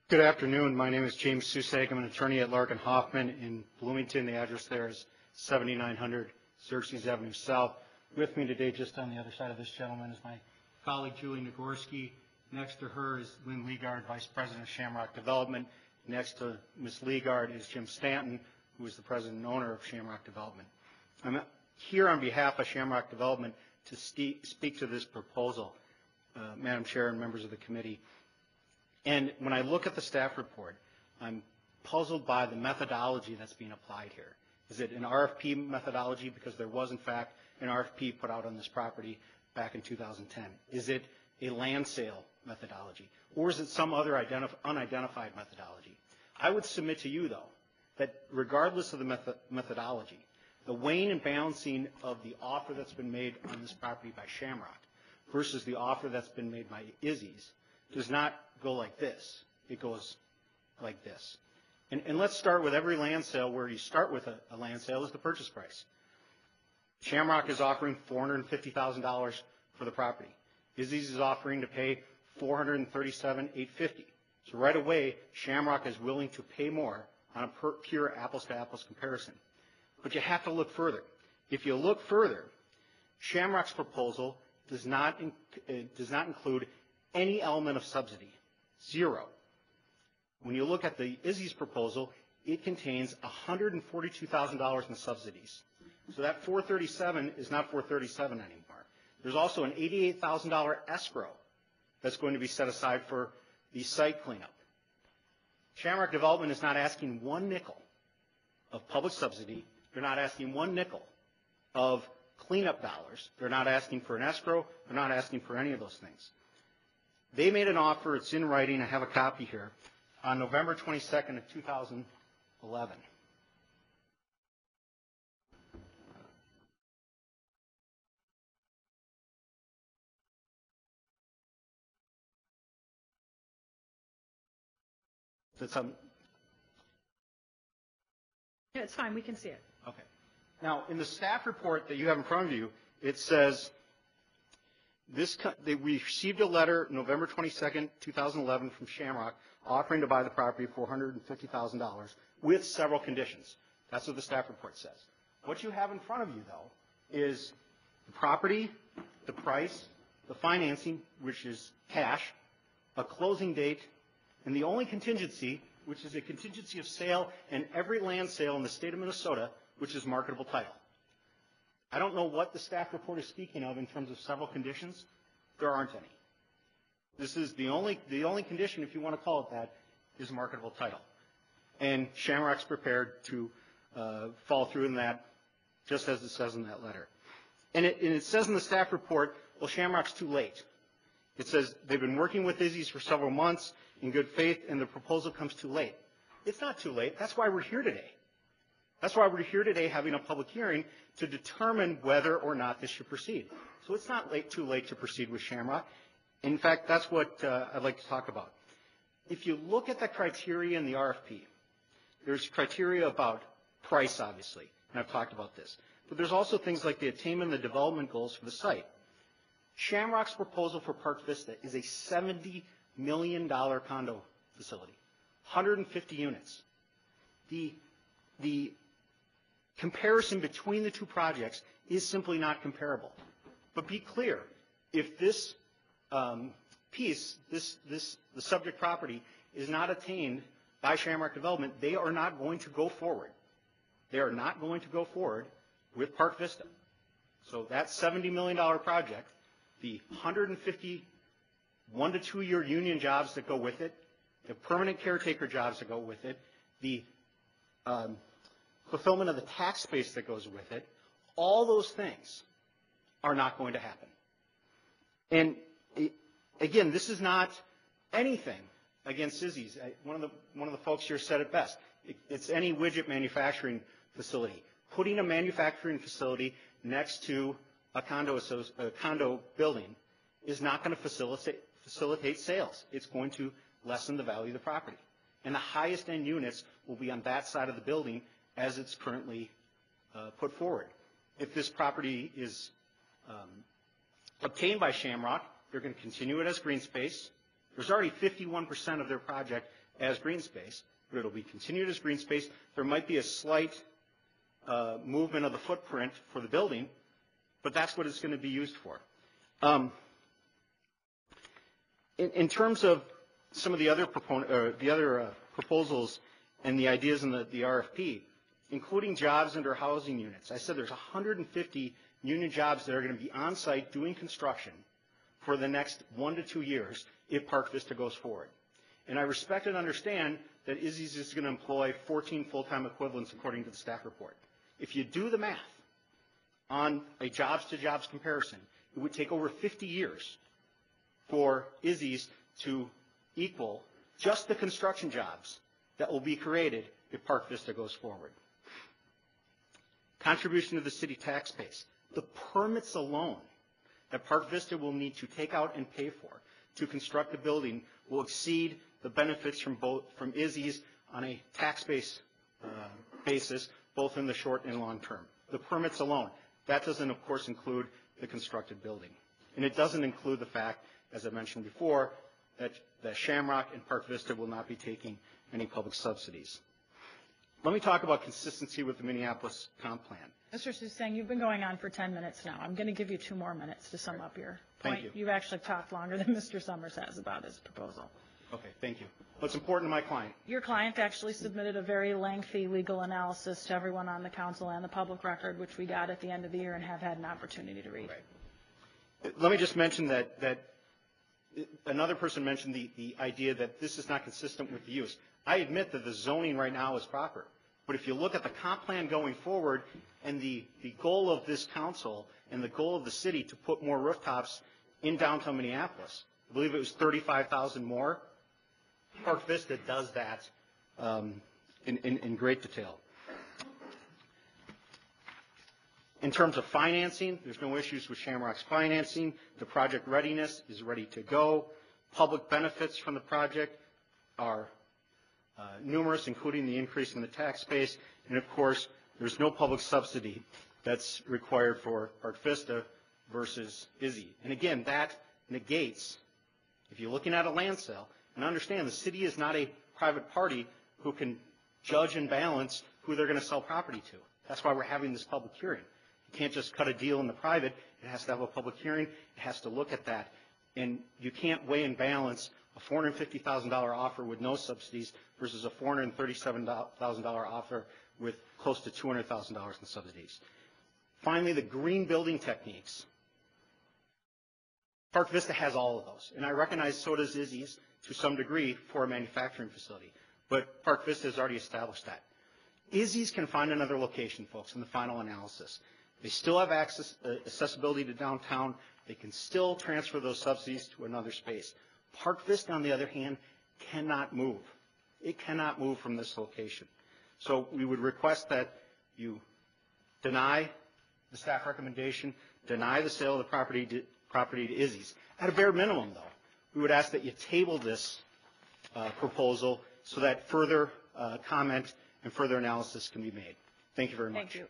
Good afternoon. My name is James Susek. I'm an attorney at Larkin Hoffman in Bloomington. The address there is 7900 Xerxes Avenue South. With me today, just on the other side of this gentleman, is my colleague Julie Nagorski. Next to her is Lynn Leagard, Vice President of Shamrock Development. Next to Ms. Leagard is Jim Stanton, who is the President and owner of Shamrock Development. I'm here on behalf of Shamrock Development to speak to this proposal, Madam Chair and members of the committee. And when I look at the staff report, I'm puzzled by the methodology that's being applied here. Is it an RFP methodology? Because there was, in fact, an RFP put out on this property back in 2010. Is it a land sale methodology? Or is it some other unidentified methodology? I would submit to you, though, that regardless of the methodology, the weighing and balancing of the offer that's been made on this property by Shamrock versus the offer that's been made by Izzy's does not go like this. It goes like this. And let's start with every land sale where you start with a land sale is the purchase price. Shamrock is offering $450,000 for the property. Izzy's is offering to pay $437,850. So right away, Shamrock is willing to pay more on a pure apples-to-apples comparison. But you have to look further. If you look further, Shamrock's proposal does not include any element of subsidy, zero. When you look at the Izzy's proposal, it contains $142,000 in subsidies. So that $437,000 is not $437,000 anymore. There's also an $88,000 escrow that's going to be set aside for the site cleanup. Shamrock Development is not asking one nickel of public subsidy. They're not asking one nickel of cleanup dollars. They're not asking for an escrow. They're not asking for any of those things. They made an offer, it's in writing, I have a copy here, on November 22nd of 2011. Yeah, it's fine, we can see it. Okay. Now, in the staff report that you have in front of you, it says, we received a letter November 22nd, 2011 from Shamrock offering to buy the property for $450,000 with several conditions. That's what the staff report says. What you have in front of you, though, is the property, the price, the financing, which is cash, a closing date, and the only contingency, which is a contingency of sale in every land sale in the state of Minnesota, which is marketable title. I don't know what the staff report is speaking of in terms of several conditions. There aren't any. This is the only condition, if you want to call it that, is marketable title. And Shamrock's prepared to follow through in that, just as it says in that letter. And it says in the staff report, well, Shamrock's too late. It says they've been working with Izzy's for several months in good faith, and the proposal comes too late. It's not too late. That's why we're here today. That's why we're here today having a public hearing to determine whether or not this should proceed. So it's not too late to proceed with Shamrock. In fact, that's what I'd like to talk about. If you look at the criteria in the RFP, there's criteria about price, obviously, and I've talked about this. But there's also things like the attainment of the development goals for the site. Shamrock's proposal for Park Vista is a $70 million condo facility, 150 units. The comparison between the two projects is simply not comparable. But be clear, if this piece, the subject property, is not attained by Shamrock Development, they are not going to go forward. They are not going to go forward with Park Vista. So that $70 million project, the 150 1 to 2 year union jobs that go with it, the permanent caretaker jobs that go with it, the fulfillment of the tax base that goes with it, all those things are not going to happen. And again, this is not anything against Izzy's. One of the folks here said it best. It's any widget manufacturing facility. Putting a manufacturing facility next to a condo building is not going to facilitate sales. It's going to lessen the value of the property. And the highest end units will be on that side of the building as it's currently put forward. If this property is obtained by Shamrock, they're going to continue it as green space. There's already 51% of their project as green space, but it'll be continued as green space. There might be a slight movement of the footprint for the building, but that's what it's going to be used for. In terms of some of the other proposals and the ideas in the RFP, including jobs under housing units, I said there's 150 union jobs that are going to be on site doing construction for the next 1 to 2 years if Park Vista goes forward. And I respect and understand that Izzy's is going to employ 14 full-time equivalents according to the staff report. If you do the math on a jobs-to-jobs comparison, it would take over 50 years for Izzy's to equal just the construction jobs that will be created if Park Vista goes forward. Contribution to the city tax base. The permits alone that Park Vista will need to take out and pay for to construct the building will exceed the benefits from Izzy's on a tax base basis, both in the short and long term. The permits alone. That doesn't, of course, include the constructed building. And it doesn't include the fact, as I mentioned before, that Shamrock and Park Vista will not be taking any public subsidies. Let me talk about consistency with the Minneapolis comp plan. Mr. Susang, you've been going on for 10 minutes now. I'm going to give you 2 more minutes to sum up your point. Thank you. You've actually talked longer than Mr. Summers has about his proposal. Okay, thank you. What's important to my client? Your client actually submitted a very lengthy legal analysis to everyone on the council and the public record, which we got at the end of the year and have had an opportunity to read. Right. Let me just mention that another person mentioned the idea that this is not consistent with the use. I admit that the zoning right now is proper. But if you look at the comp plan going forward and the goal of this council and the goal of the city to put more rooftops in downtown Minneapolis, I believe it was 35,000 more. Park Vista does that in great detail. In terms of financing, there's no issues with Shamrock's financing. The project readiness is ready to go. Public benefits from the project are numerous, including the increase in the tax base. And of course, there's no public subsidy that's required for Park Vista versus Izzy. And again, that negates, if you're looking at a land sale, and understand the city is not a private party who can judge and balance who they're going to sell property to. That's why we're having this public hearing. You can't just cut a deal in the private. It has to have a public hearing. It has to look at that. And you can't weigh and balance a $450,000 offer with no subsidies versus a $437,000 offer with close to $200,000 in subsidies. Finally, the green building techniques. Park Vista has all of those. And I recognize so does Izzy's to some degree for a manufacturing facility. But Park Vista has already established that. Izzy's can find another location, folks, in the final analysis. They still have accessibility to downtown. They can still transfer those subsidies to another space. Park Vista, on the other hand, cannot move. It cannot move from this location. So we would request that you deny the staff recommendation, deny the sale of the property to Izzy's. At a bare minimum, though, we would ask that you table this proposal so that further comment and further analysis can be made. Thank you very much. Thank you.